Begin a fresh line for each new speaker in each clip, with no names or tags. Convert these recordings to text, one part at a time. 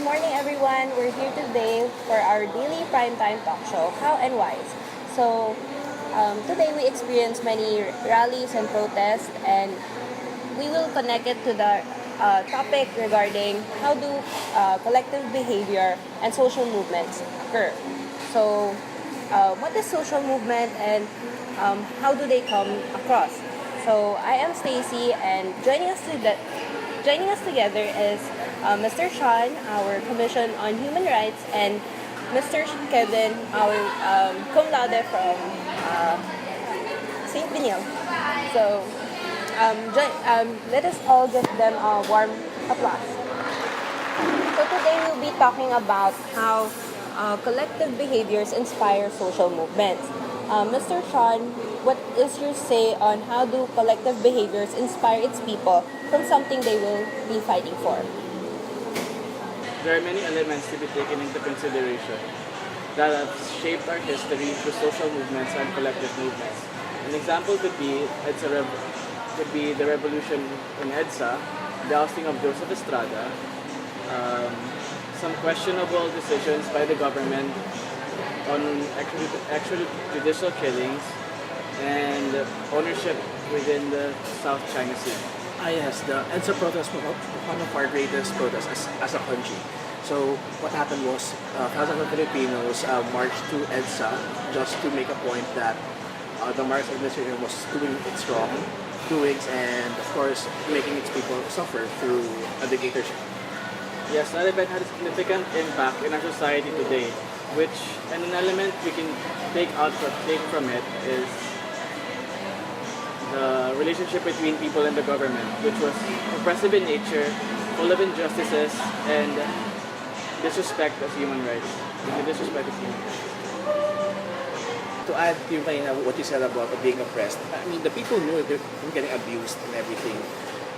morning, everyone. We're here today for our daily primetime talk show, How and Why. So, today we experience many rallies and protests, and we will connect it to the topic regarding how do collective behavior and social movements occur. So, what is social movement and how do they come across? So, I am Stacy, and joining us together is Mr. Sean, our Commission on Human Rights, and Mr. Kevin, our cum laude from St. Benil. So, let us all give them a warm applause. So today we'll be talking about how collective behaviors inspire social movements. Mr. Sean, what is your say on how do collective behaviors inspire its people from something they will be fighting for?
There are many elements to be taken into consideration that have shaped our history through social movements and collective movements. An example could be the revolution in EDSA, the ousting of Joseph Estrada, some questionable decisions by the government on extrajudicial killings, and ownership within the South China Sea.
Yes, the EDSA protest was one of our greatest protests as a country. So what happened was thousands of Filipinos marched to EDSA just to make a point that the Marcos administration was doing its wrong doings and, of course, making its people suffer through a dictatorship.
Yes, that event had a significant impact in our society today, and an element we can take from it is the relationship between people and the government, which was oppressive in nature, full of injustices, and disrespect of human rights.
To add to what you said about being oppressed, I mean, the people knew they were getting abused and everything,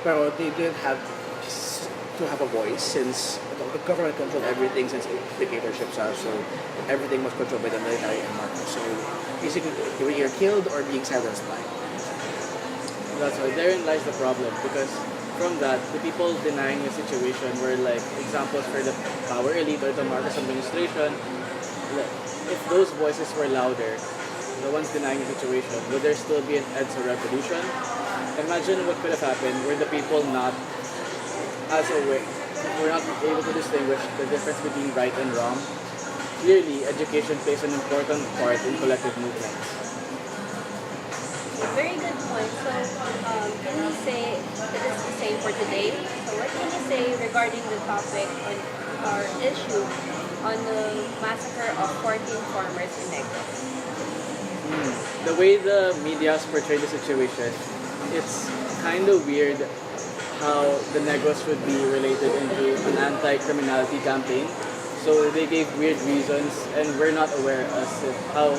but they didn't have to have a voice since the government controlled everything since dictatorships are, so everything was controlled by the military and Marcos. So basically, they were either killed or being silenced by.
That's why therein lies the problem, because from that, the people denying the situation were like examples for the power elite or the Marcos administration. If those voices were louder, the ones denying the situation, would there still be an EDSA revolution? Imagine what could have happened were the people not as aware, were not able to distinguish the difference between right and wrong. Clearly, education plays an important part in collective movements.
Very good point. So, can you say it is the same for today? So, what can you say regarding the topic on our issue on the massacre of 14 farmers in Negros?
The way the media's portrayed the situation, it's kind of weird how the Negros would be related into an anti-criminality campaign. So they gave weird reasons, and we're not aware as to how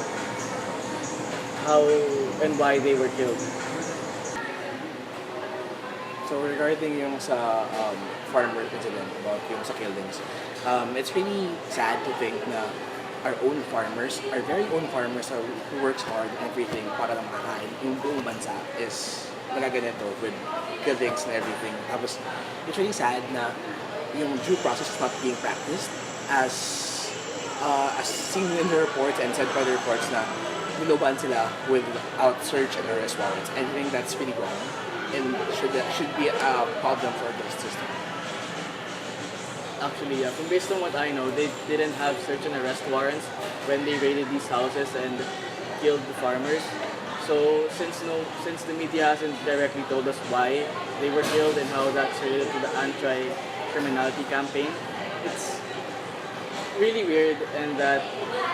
and why they were killed.
So regarding yung sa farmer incident about yung sa killings, it's really sad to think na our own farmers, our very own farmers who works hard and everything para lang makain, yung buong bansa is nagaganito with killings and everything. Tapos it's really sad na yung due process is not being practiced as seen in the reports and said by the reports na niloban sila without search and arrest warrants. I think that's really wrong and should be a problem for the system.
Actually, yeah, based on what I know, they didn't have search and arrest warrants when they raided these houses and killed the farmers. So since the media hasn't directly told us why they were killed and how that's related to the anti-criminality campaign, it's really weird, and that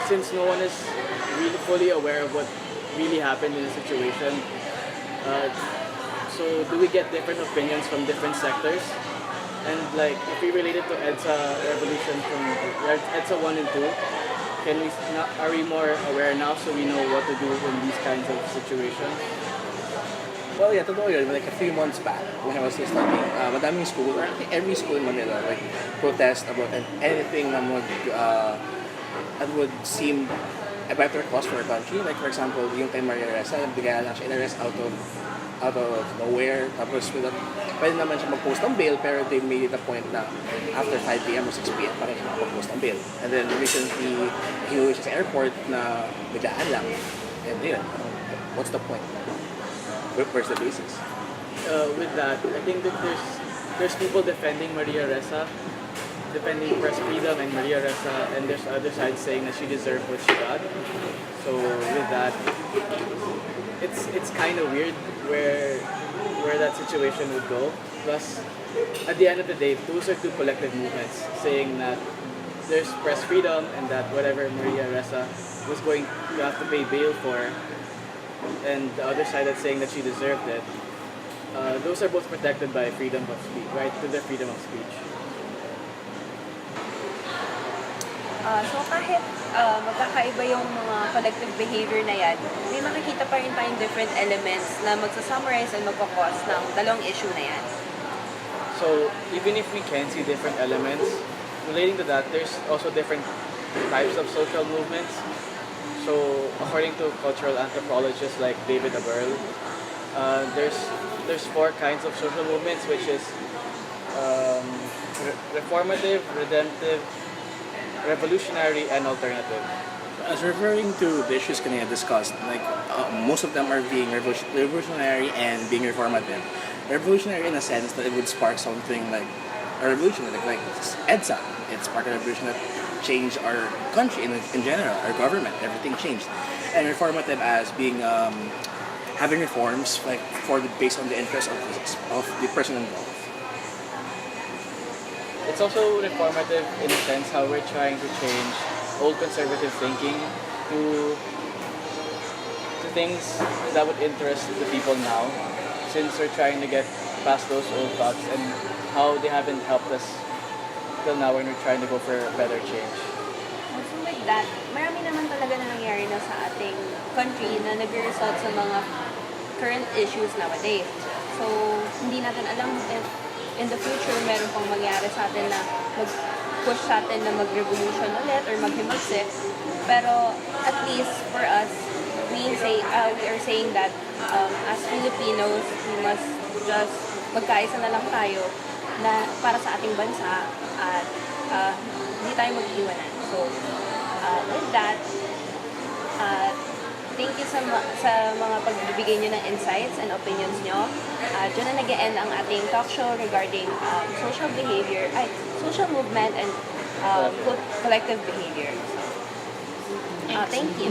since no one is really fully aware of what really happened in the situation, so do we get different opinions from different sectors? And like, if we relate it to EDSA revolution from EDSA 1 and 2, are we more aware now so we know what to do in these kinds of situations?
Well, yeah, totoo yun. Like a few months back, when I was still studying, madaming school, or I think every school in Manila, like, protest about anything that would seem a better cause for our country. Like, for example, yung kay Maria Ressa, bigla lang siya in-arrest out of out of nowhere. Tapos pwede naman siya mag-post ng bail, pero they made it a point na after 5 p.m. or 6 p.m. pa rin siya mag-post ng bail. And then recently, he was sa airport na biglaan lang. And yun, what's the point? Where's the basis?
With that, I think that there's people defending Maria Ressa, defending press freedom and Maria Ressa, and there's other sides saying that she deserved what she got. So with that, it's kind of weird where that situation would go. Plus, at the end of the day, those are two collective movements saying that there's press freedom and that whatever Maria Ressa was going to have to pay bail for, and the other side that's saying that she deserved it. Those are both protected by freedom of speech, right? To their freedom of speech.
So kahit magkakaiba yung mga collective behavior na yan, may makikita pa rin tayong different elements na magsa-summarize and magkakos ng dalawang issue na yan.
So even if we can see different elements relating to that, there's also different types of social movements. So according to cultural anthropologists like David Aberl, there's 4 kinds of social movements, which is reformative, redemptive, revolutionary, and alternative.
As referring to the issues kanina discussed, like most of them are being revolutionary and being reformative. Revolutionary in a sense that it would spark something like a revolution, like EDSA. It sparked a revolution that changed our country in general, our government, everything changed. And reformative as being having reforms like based on the interest of the person involved.
It's also reformative in a sense how we're trying to change old conservative thinking to things that would interest the people now, since we're trying to get past those old thoughts and how they haven't helped us till now when we're trying to go for a better change.
Also with that, marami naman talaga na nangyari na sa ating country na nag-result sa mga current issues nowadays. So, hindi natin alam if in the future meron pang mangyari sa atin na mag-push sa atin na mag-revolution ulit or maghimagsik. Pero at least for us, we are saying that as Filipinos, we must just magkaisa na lang tayo na para sa ating bansa at hindi tayo mag-iwanan. So, with that, thank you sa mga pagbibigay nyo ng insights and opinions nyo. Diyan na nag-end ang ating talk show regarding social movement and collective behavior. So, thank you.